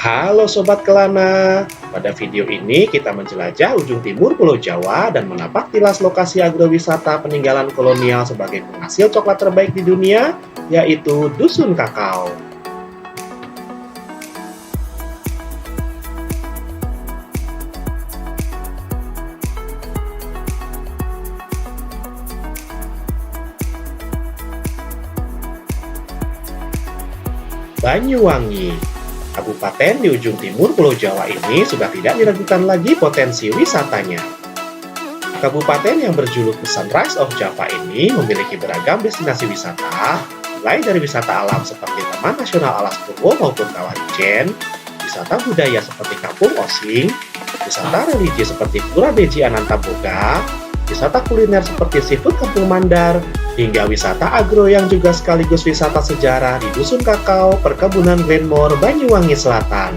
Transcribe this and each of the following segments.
Halo Sobat Kelana, pada video ini kita menjelajah ujung timur Pulau Jawa dan menapak tilas lokasi agrowisata peninggalan kolonial sebagai penghasil coklat terbaik di dunia, yaitu Dusun Kakao. Banyuwangi, kabupaten di ujung timur Pulau Jawa ini sudah tidak diragukan lagi potensi wisatanya. Kabupaten yang berjuluk The Sunrise of Java ini memiliki beragam destinasi wisata, mulai dari wisata alam seperti Taman Nasional Alas Purwo maupun Kawah Ijen, wisata budaya seperti Kampung Osing, wisata religi seperti Pura Beji Anantaboga, wisata kuliner seperti seafood Kampung Mandar, hingga wisata agro yang juga sekaligus wisata sejarah di Dusun Kakao, Perkebunan Glenmore, Banyuwangi Selatan.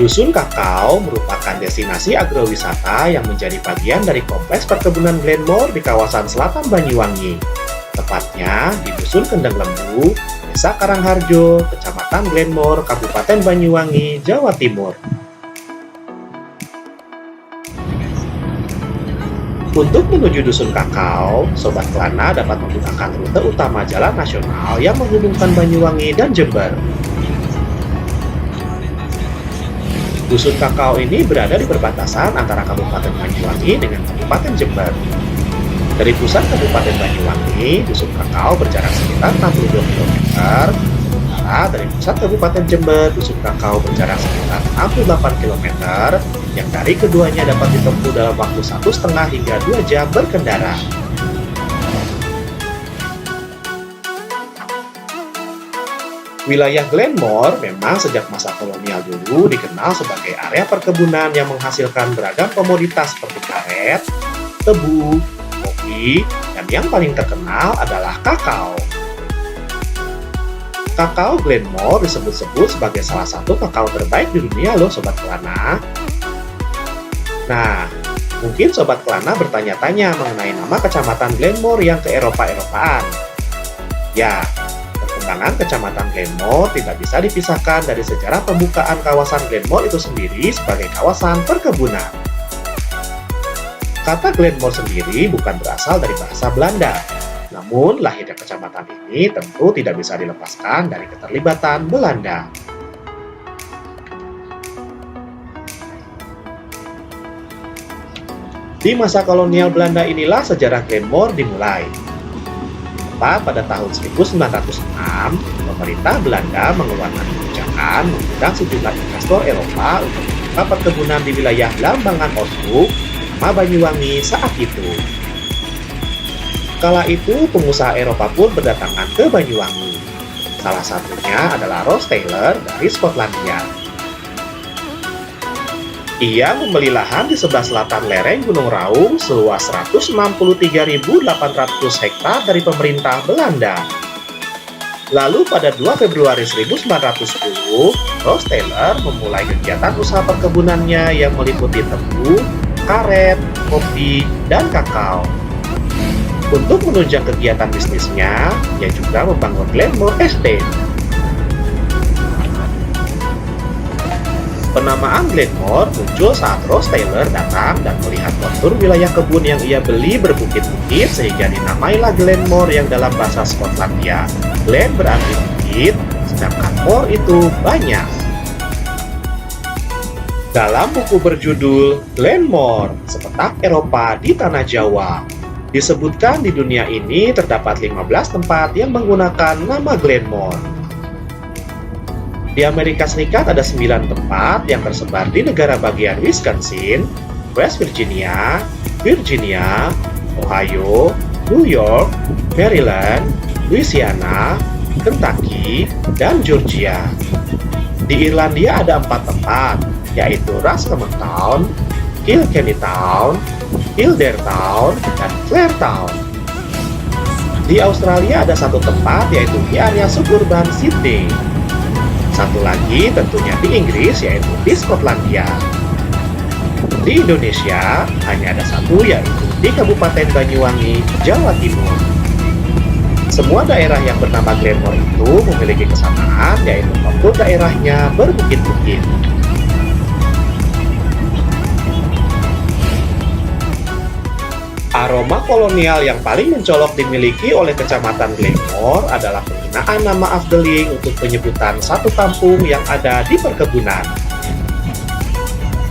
Dusun Kakao merupakan destinasi agrowisata yang menjadi bagian dari kompleks Perkebunan Glenmore di kawasan selatan Banyuwangi. Tepatnya di Dusun Kendeng Lembu, Desa Karangharjo, Kecamatan Glenmore, Kabupaten Banyuwangi, Jawa Timur. Untuk menuju Dusun Kakao, Sobat Kelana dapat menggunakan rute utama jalan nasional yang menghubungkan Banyuwangi dan Jember. Dusun Kakao ini berada di perbatasan antara Kabupaten Banyuwangi dengan Kabupaten Jember. Dari pusat Kabupaten Banyuwangi, Dusun Kakao berjarak sekitar 62 km, sementara dari pusat Kabupaten Jember, Dusun Kakao berjarak sekitar 68 km, yang dari keduanya dapat ditempuh dalam waktu 1,5 hingga 2 jam berkendara. Wilayah Glenmore memang sejak masa kolonial dulu dikenal sebagai area perkebunan yang menghasilkan beragam komoditas seperti karet, tebu, kopi, dan yang paling terkenal adalah kakao. Kakao Glenmore disebut-sebut sebagai salah satu kakao terbaik di dunia loh Sobat Kelana. Nah, mungkin Sobat Kelana bertanya-tanya mengenai nama kecamatan Glenmore yang ke Eropa-Eropaan. Ya, perkembangan kecamatan Glenmore tidak bisa dipisahkan dari sejarah pembukaan kawasan Glenmore itu sendiri sebagai kawasan perkebunan. Kata Glenmore sendiri bukan berasal dari bahasa Belanda, namun lahirnya kecamatan ini tentu tidak bisa dilepaskan dari keterlibatan Belanda. Di masa kolonial Belanda inilah sejarah Glenmore dimulai. Tepat pada tahun 1906, pemerintah Belanda mengeluarkan kebijakan mengundang sejumlah investor Eropa untuk membuka perkebunan di wilayah Lambangan Osbroek, nama Banyuwangi saat itu. Kala itu, pengusaha Eropa pun berdatangan ke Banyuwangi. Salah satunya adalah Ross Taylor dari Skotlandia. Ia membeli lahan di sebelah selatan lereng Gunung Raung seluas 163.800 hektar dari pemerintah Belanda. Lalu pada 2 Februari 1910, Ross Taylor memulai kegiatan usaha perkebunannya yang meliputi tebu, karet, kopi, dan kakao. Untuk menunjang kegiatan bisnisnya, ia juga membangun Glenmore Estate. Penamaan Glenmore muncul saat Ross Taylor datang dan melihat kontur wilayah kebun yang ia beli berbukit-bukit sehingga dinamailah Glenmore yang dalam bahasa Skotlandia. Glen berarti bukit, sedangkan more itu banyak. Dalam buku berjudul Glenmore, Sepetak Eropa di Tanah Jawa, disebutkan di dunia ini terdapat 15 tempat yang menggunakan nama Glenmore. Di Amerika Serikat ada 9 tempat yang tersebar di negara bagian Wisconsin, West Virginia, Virginia, Ohio, New York, Maryland, Louisiana, Kentucky, dan Georgia. Di Irlandia ada 4 tempat, yaitu Roscommon Town, Kilkenny Town, Kildare Town, dan Clare Town. Di Australia ada 1 tempat, yaitu di area suburban Sydney. Satu lagi tentunya di Inggris, yaitu di Skotlandia. Di Indonesia hanya ada 1, yaitu di Kabupaten Banyuwangi, Jawa Timur. Semua daerah yang bernama Glenmore itu memiliki kesamaan, yaitu kontur daerahnya berbukit-bukit. Aroma kolonial yang paling mencolok dimiliki oleh Kecamatan Glenmore adalah penggunaan nama Afdeling untuk penyebutan satu kampung yang ada di perkebunan.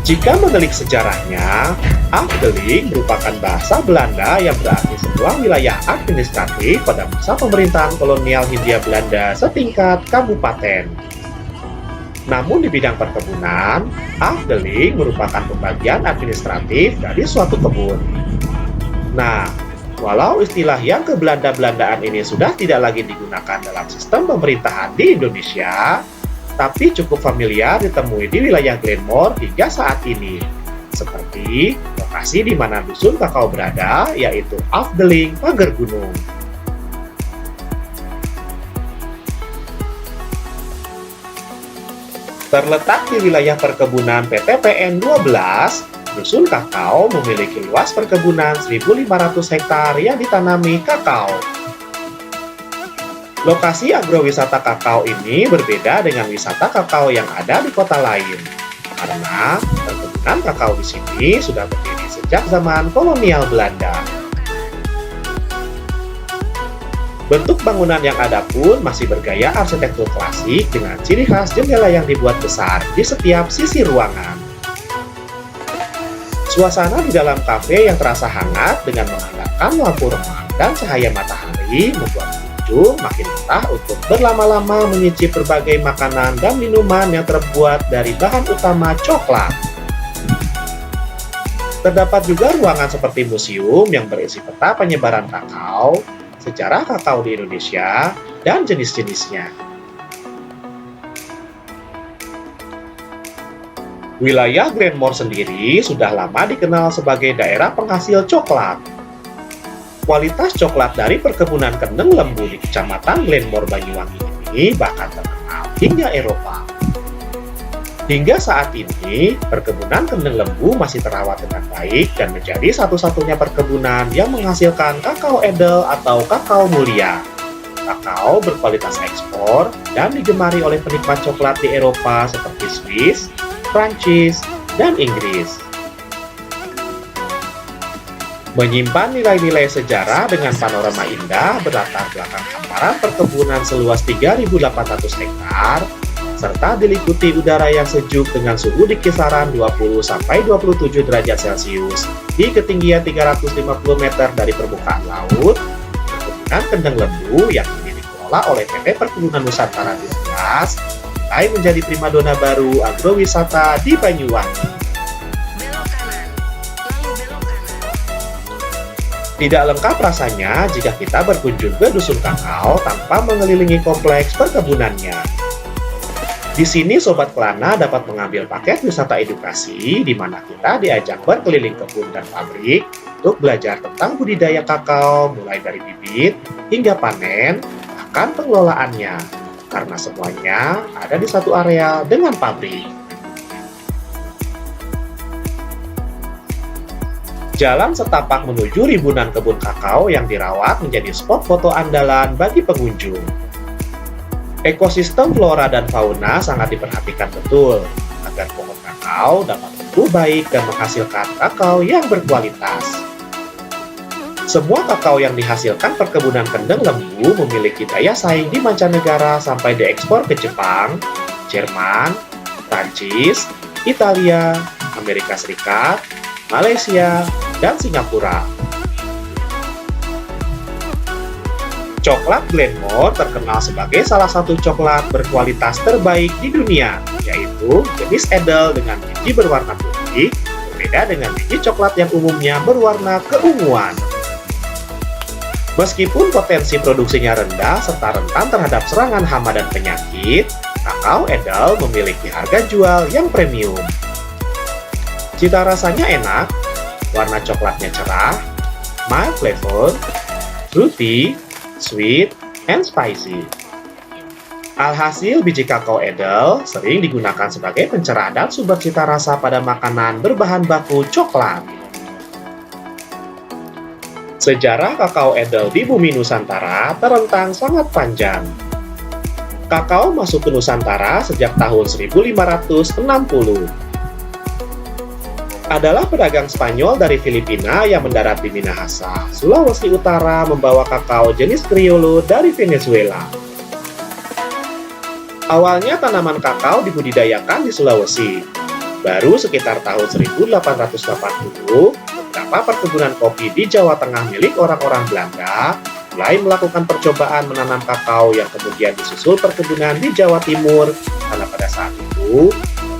Jika menelik sejarahnya, Afdeling merupakan bahasa Belanda yang berarti sebuah wilayah administratif pada masa pemerintahan kolonial Hindia Belanda setingkat kabupaten. Namun di bidang perkebunan, Afdeling merupakan pembagian administratif dari suatu kebun. Nah, walau istilah yang ke-Belanda-Belandaan ini sudah tidak lagi digunakan dalam sistem pemerintahan di Indonesia, tapi cukup familiar ditemui di wilayah Glenmore hingga saat ini. Seperti lokasi di mana dusun kakao berada, yaitu Afdeling, Pager Gunung. Terletak di wilayah perkebunan PTPN 12, dusun kakao memiliki luas perkebunan 1.500 hektar yang ditanami kakao. Lokasi agrowisata kakao ini berbeda dengan wisata kakao yang ada di kota lain, karena perkebunan kakao di sini sudah berdiri sejak zaman kolonial Belanda. Bentuk bangunan yang ada pun masih bergaya arsitektur klasik dengan ciri khas jendela yang dibuat besar di setiap sisi ruangan. Suasana di dalam kafe yang terasa hangat dengan mengandalkan lampu remang dan cahaya matahari membuat pengunjung makin betah untuk berlama-lama menyicip berbagai makanan dan minuman yang terbuat dari bahan utama coklat. Terdapat juga ruangan seperti museum yang berisi peta penyebaran kakao, sejarah kakao di Indonesia, dan jenis-jenisnya. Wilayah Glenmore sendiri sudah lama dikenal sebagai daerah penghasil coklat. Kualitas coklat dari perkebunan kendeng lembu di Kecamatan Glenmore, Banyuwangi ini bahkan terkenal hingga Eropa. Hingga saat ini, perkebunan kendeng lembu masih terawat dengan baik dan menjadi satu-satunya perkebunan yang menghasilkan kakao edel atau kakao mulia. Kakao berkualitas ekspor dan digemari oleh penikmat coklat di Eropa seperti Swiss, Prancis, dan Inggris. Menyimpan nilai-nilai sejarah dengan panorama indah berlatar belakang hamparan perkebunan seluas 3.800 hektar, serta diliputi udara yang sejuk dengan suhu di kisaran 20-27 derajat Celcius di ketinggian 350 meter dari permukaan laut. Perkebunan kendeng lembu yang kini dikelola oleh PT Perkebunan Nusantara 12 mulai menjadi primadona baru agrowisata di Banyuwangi. Tidak lengkap rasanya jika kita berkunjung ke dusun kakao tanpa mengelilingi kompleks perkebunannya. Di sini Sobat Kelana dapat mengambil paket wisata edukasi di mana kita diajak berkeliling kebun dan pabrik untuk belajar tentang budidaya kakao mulai dari bibit hingga panen, bahkan pengelolaannya, karena semuanya ada di satu area dengan pabrik. Jalan setapak menuju ribunan kebun kakao yang dirawat menjadi spot foto andalan bagi pengunjung. Ekosistem flora dan fauna sangat diperhatikan betul agar pohon kakao dapat tumbuh baik dan menghasilkan kakao yang berkualitas. Semua kakao yang dihasilkan perkebunan kendeng lembu memiliki daya saing di mancanegara sampai diekspor ke Jepang, Jerman, Prancis, Italia, Amerika Serikat, Malaysia, dan Singapura. Coklat Glenmore terkenal sebagai salah satu coklat berkualitas terbaik di dunia, yaitu jenis edel dengan biji berwarna putih, berbeda dengan biji coklat yang umumnya berwarna keunguan. Meskipun potensi produksinya rendah serta rentan terhadap serangan hama dan penyakit, kakao edel memiliki harga jual yang premium. Cita rasanya enak, warna coklatnya cerah, mild flavor, fruity, sweet, and spicy. Alhasil, biji kakao edel sering digunakan sebagai pencerah dan sumber cita rasa pada makanan berbahan baku coklat. Sejarah kakao edel di bumi Nusantara terentang sangat panjang. Kakao masuk ke Nusantara sejak tahun 1560. Adalah pedagang Spanyol dari Filipina yang mendarat di Minahasa, Sulawesi Utara membawa kakao jenis Criollo dari Venezuela. Awalnya tanaman kakao dibudidayakan di Sulawesi. Baru sekitar tahun 1880, beberapa perkebunan kopi di Jawa Tengah milik orang-orang Belanda mulai melakukan percobaan menanam kakao yang kemudian disusul perkebunan di Jawa Timur, karena pada saat itu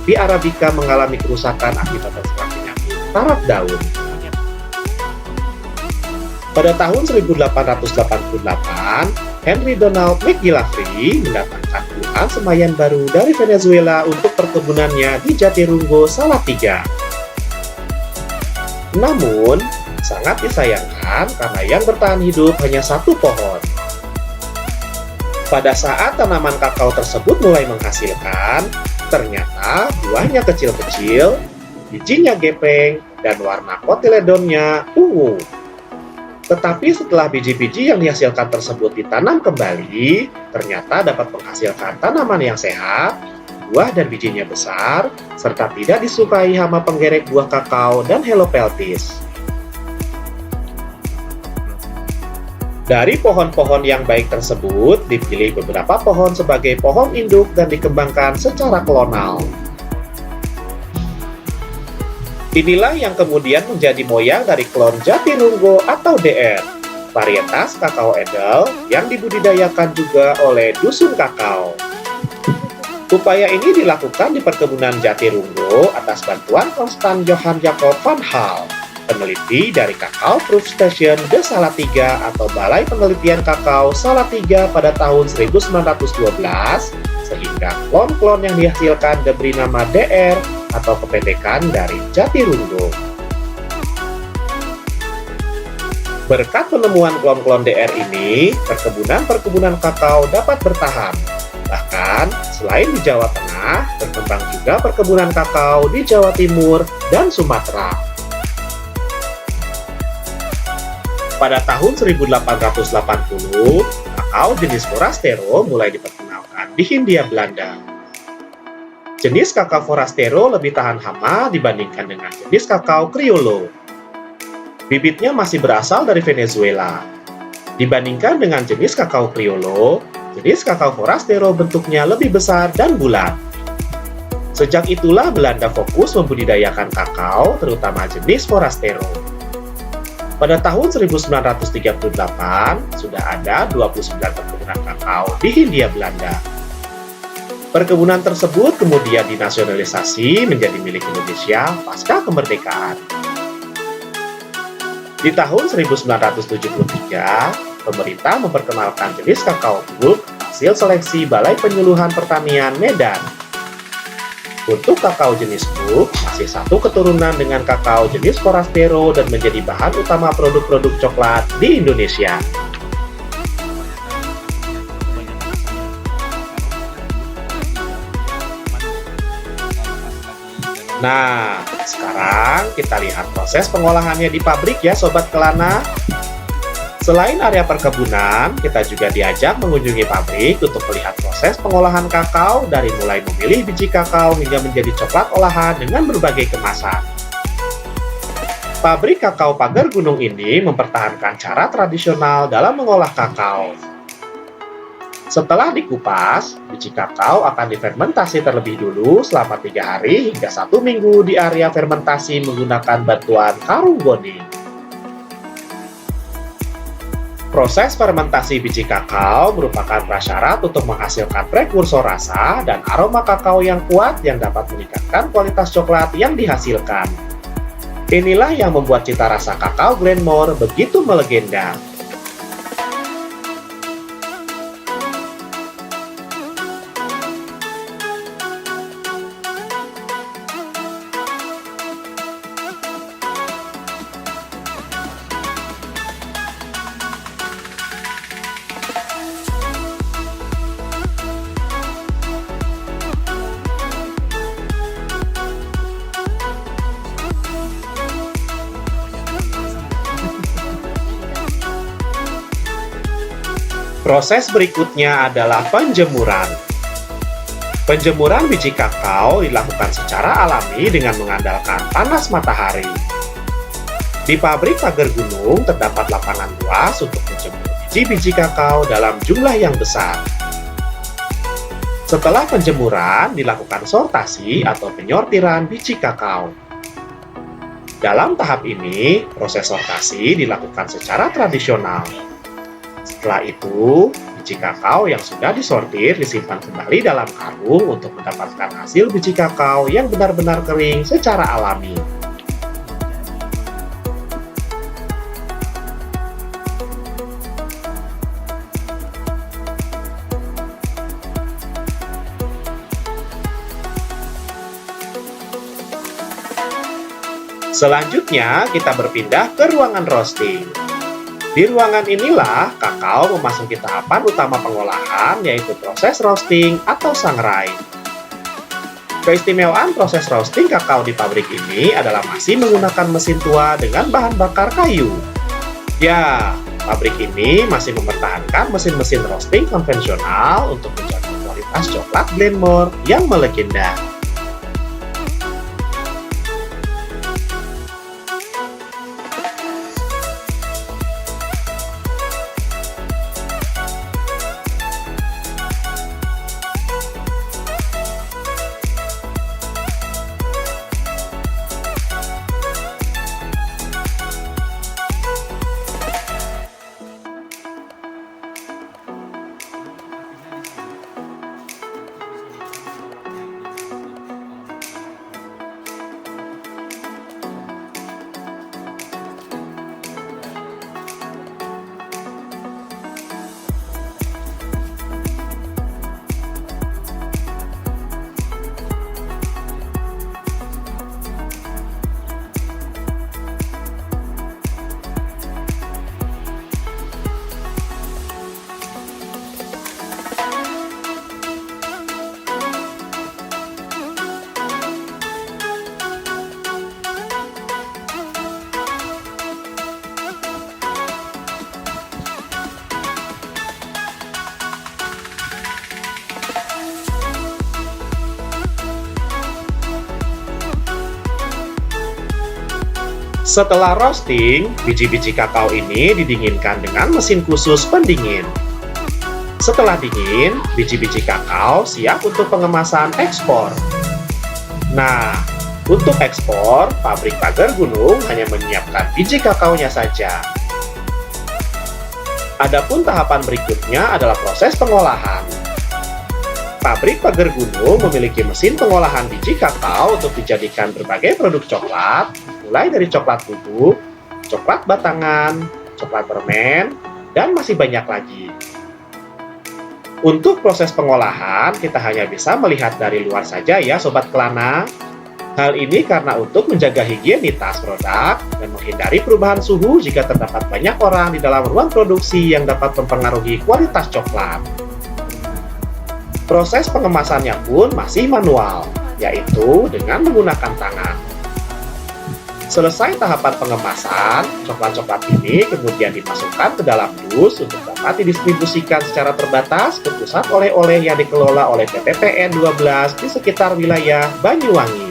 kopi Arabica mengalami kerusakan akibat terserang penyakit tarat daun. Pada tahun 1888, Henry Donald McGillivray mendatangkan puluhan semayan baru dari Venezuela untuk perkebunannya di Jatirunggo, Salatiga. Namun, sangat disayangkan karena yang bertahan hidup hanya satu pohon. Pada saat tanaman kakao tersebut mulai menghasilkan, ternyata buahnya kecil-kecil, bijinya gepeng, dan warna kotiledonnya ungu. Tetapi setelah biji-biji yang dihasilkan tersebut ditanam kembali, ternyata dapat menghasilkan tanaman yang sehat, buah dan bijinya besar, serta tidak disukai hama penggerek buah kakao dan helopeltis. Dari pohon-pohon yang baik tersebut, dipilih beberapa pohon sebagai pohon induk dan dikembangkan secara klonal. Inilah yang kemudian menjadi moyang dari klon Jatirunggo atau DR, varietas kakao edel yang dibudidayakan juga oleh Dusun Kakao. Upaya ini dilakukan di perkebunan Jatirunggo atas bantuan Konstan Johan Jacob van Hal, peneliti dari Kakao Proof Station de Salatiga atau Balai Penelitian Kakao Salatiga pada tahun 1912, sehingga klon-klon yang dihasilkan diberi nama DR atau kependekan dari Jatirunggo. Berkat penemuan klon-klon DR ini, perkebunan-perkebunan kakao dapat bertahan. Bahkan, selain di Jawa Tengah, berkembang juga perkebunan kakao di Jawa Timur dan Sumatera. Pada tahun 1880, kakao jenis Forastero mulai diperkenalkan di Hindia Belanda. Jenis kakao Forastero lebih tahan hama dibandingkan dengan jenis kakao Criollo. Bibitnya masih berasal dari Venezuela. Dibandingkan dengan jenis kakao Criollo, jenis kakao Forastero bentuknya lebih besar dan bulat. Sejak itulah Belanda fokus membudidayakan kakao, terutama jenis Forastero. Pada tahun 1938, sudah ada 29 perkebunan kakao di Hindia Belanda. Perkebunan tersebut kemudian dinasionalisasi menjadi milik Indonesia pasca kemerdekaan. Di tahun 1973, pemerintah memperkenalkan jenis kakao bulk hasil seleksi Balai Penyuluhan Pertanian Medan. Untuk kakao jenis bulk, masih satu keturunan dengan kakao jenis Forastero dan menjadi bahan utama produk-produk coklat di Indonesia. Nah, sekarang kita lihat proses pengolahannya di pabrik ya Sobat Kelana. Selain area perkebunan, kita juga diajak mengunjungi pabrik untuk melihat proses pengolahan kakao dari mulai memilih biji kakao hingga menjadi coklat olahan dengan berbagai kemasan. Pabrik kakao Pagar Gunung ini mempertahankan cara tradisional dalam mengolah kakao. Setelah dikupas, biji kakao akan difermentasi terlebih dulu selama 3 hari hingga 1 minggu di area fermentasi menggunakan bantuan karung goni. Proses fermentasi biji kakao merupakan prasyarat untuk menghasilkan prekursor rasa dan aroma kakao yang kuat yang dapat meningkatkan kualitas coklat yang dihasilkan. Inilah yang membuat cita rasa kakao Glenmore begitu melegenda. Proses berikutnya adalah penjemuran. Penjemuran biji kakao dilakukan secara alami dengan mengandalkan panas matahari. Di pabrik pagar gunung terdapat lapangan luas untuk menjemur biji-biji kakao dalam jumlah yang besar. Setelah penjemuran, dilakukan sortasi atau penyortiran biji kakao. Dalam tahap ini, proses sortasi dilakukan secara tradisional. Setelah itu, biji kakao yang sudah disortir disimpan kembali dalam karung untuk mendapatkan hasil biji kakao yang benar-benar kering secara alami. Selanjutnya, kita berpindah ke ruangan roasting. Di ruangan inilah kakao memasuki tahapan utama pengolahan, yaitu proses roasting atau sangrai. Keistimewaan proses roasting kakao di pabrik ini adalah masih menggunakan mesin tua dengan bahan bakar kayu. Ya, pabrik ini masih mempertahankan mesin-mesin roasting konvensional untuk menjaga kualitas coklat Glenmore yang melegenda. Setelah roasting, biji-biji kakao ini didinginkan dengan mesin khusus pendingin. Setelah dingin, biji-biji kakao siap untuk pengemasan ekspor. Nah, untuk ekspor, pabrik pagar gunung hanya menyiapkan biji kakaonya saja. Adapun tahapan berikutnya adalah proses pengolahan. Pabrik pagar gunung memiliki mesin pengolahan biji kakao untuk dijadikan berbagai produk coklat, mulai dari coklat bubuk, coklat batangan, coklat permen, dan masih banyak lagi. Untuk proses pengolahan, kita hanya bisa melihat dari luar saja ya Sobat Kelana. Hal ini karena untuk menjaga higienitas produk dan menghindari perubahan suhu jika terdapat banyak orang di dalam ruang produksi yang dapat mempengaruhi kualitas coklat. Proses pengemasannya pun masih manual, yaitu dengan menggunakan tangan. Selesai tahapan pengemasan, coklat-coklat ini kemudian dimasukkan ke dalam dus untuk dapat didistribusikan secara terbatas ke pusat oleh-oleh yang dikelola oleh PT PN 12 di sekitar wilayah Banyuwangi.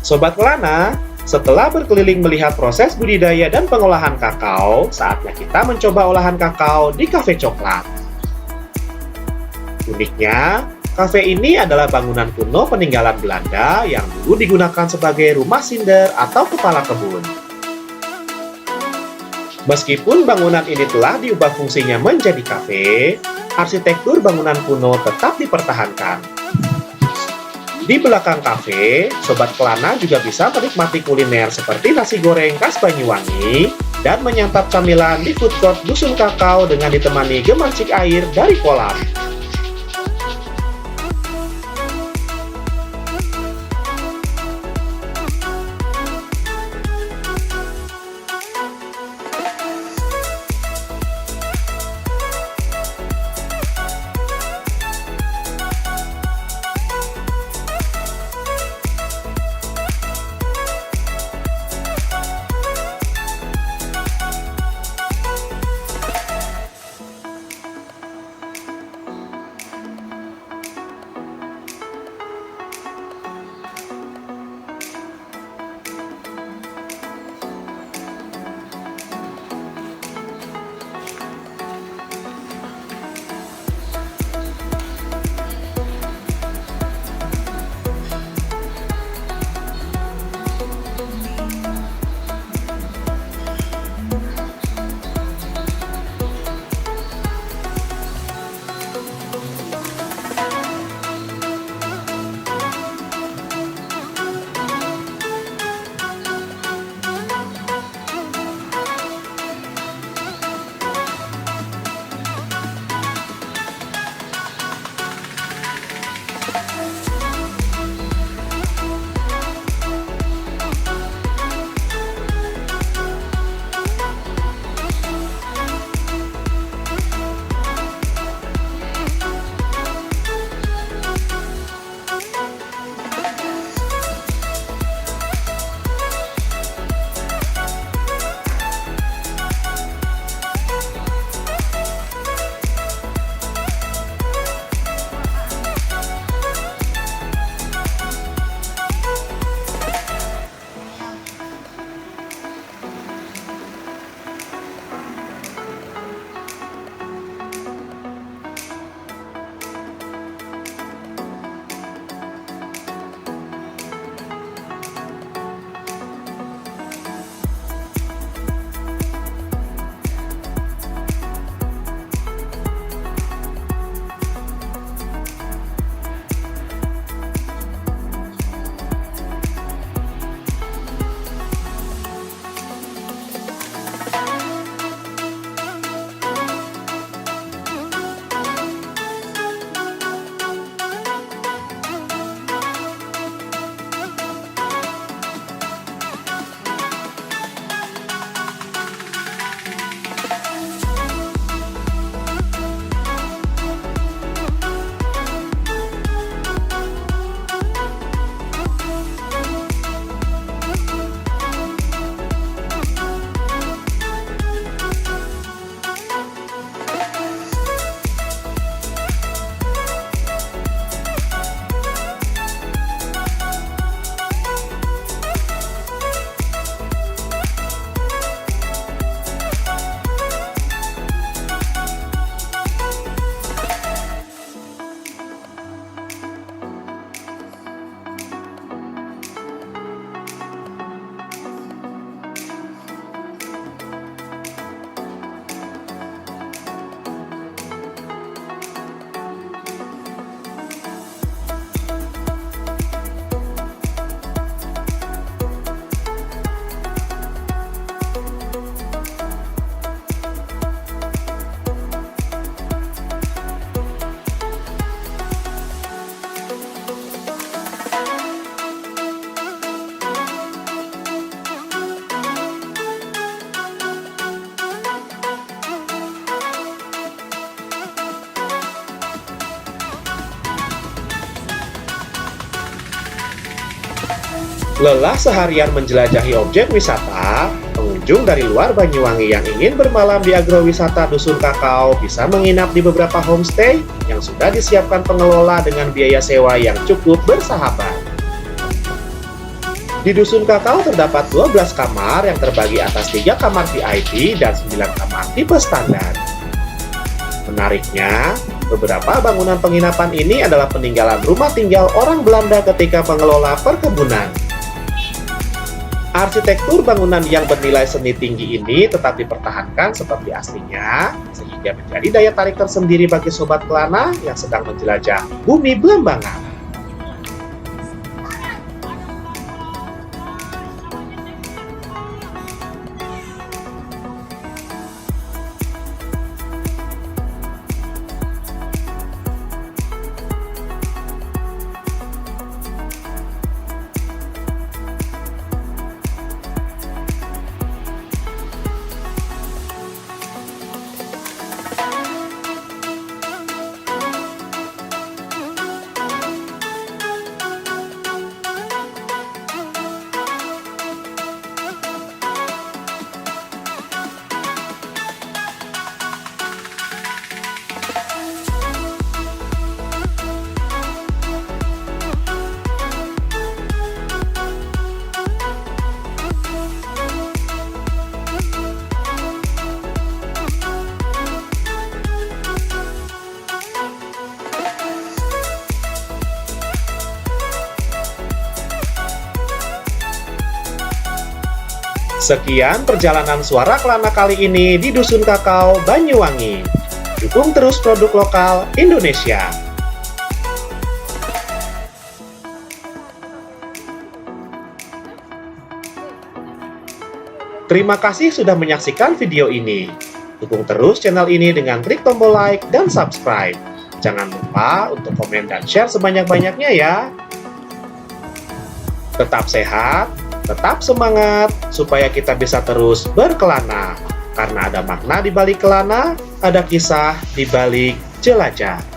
Sobat Kelana, setelah berkeliling melihat proses budidaya dan pengolahan kakao, saatnya kita mencoba olahan kakao di kafe coklat. Uniknya, Kafe ini adalah bangunan kuno peninggalan Belanda yang dulu digunakan sebagai rumah sinder atau kepala kebun. Meskipun bangunan ini telah diubah fungsinya menjadi kafe, arsitektur bangunan kuno tetap dipertahankan. Di belakang kafe, Sobat Kelana juga bisa menikmati kuliner seperti nasi goreng khas Banyuwangi dan menyantap camilan di food court Dusun Kakao dengan ditemani gemercik air dari kolam. Lelah seharian menjelajahi objek wisata, pengunjung dari luar Banyuwangi yang ingin bermalam di agrowisata Dusun Kakao bisa menginap di beberapa homestay yang sudah disiapkan pengelola dengan biaya sewa yang cukup bersahabat. Di Dusun Kakao terdapat 12 kamar yang terbagi atas 3 kamar VIP dan 9 kamar tipe standar. Menariknya, Beberapa bangunan penginapan ini adalah peninggalan rumah tinggal orang Belanda ketika mengelola perkebunan. Arsitektur bangunan yang bernilai seni tinggi ini tetap dipertahankan seperti aslinya, sehingga menjadi daya tarik tersendiri bagi sobat Kelana yang sedang menjelajah bumi Belambangan. Sekian perjalanan Suara Kelana kali ini di Dusun Kakao, Banyuwangi. Dukung terus produk lokal Indonesia. Terima kasih sudah menyaksikan video ini. Dukung terus channel ini dengan klik tombol like dan subscribe. Jangan lupa untuk komen dan share sebanyak-banyaknya ya. Tetap sehat, tetap semangat, supaya kita bisa terus berkelana. Karena ada makna di balik kelana, ada kisah di balik jelajah.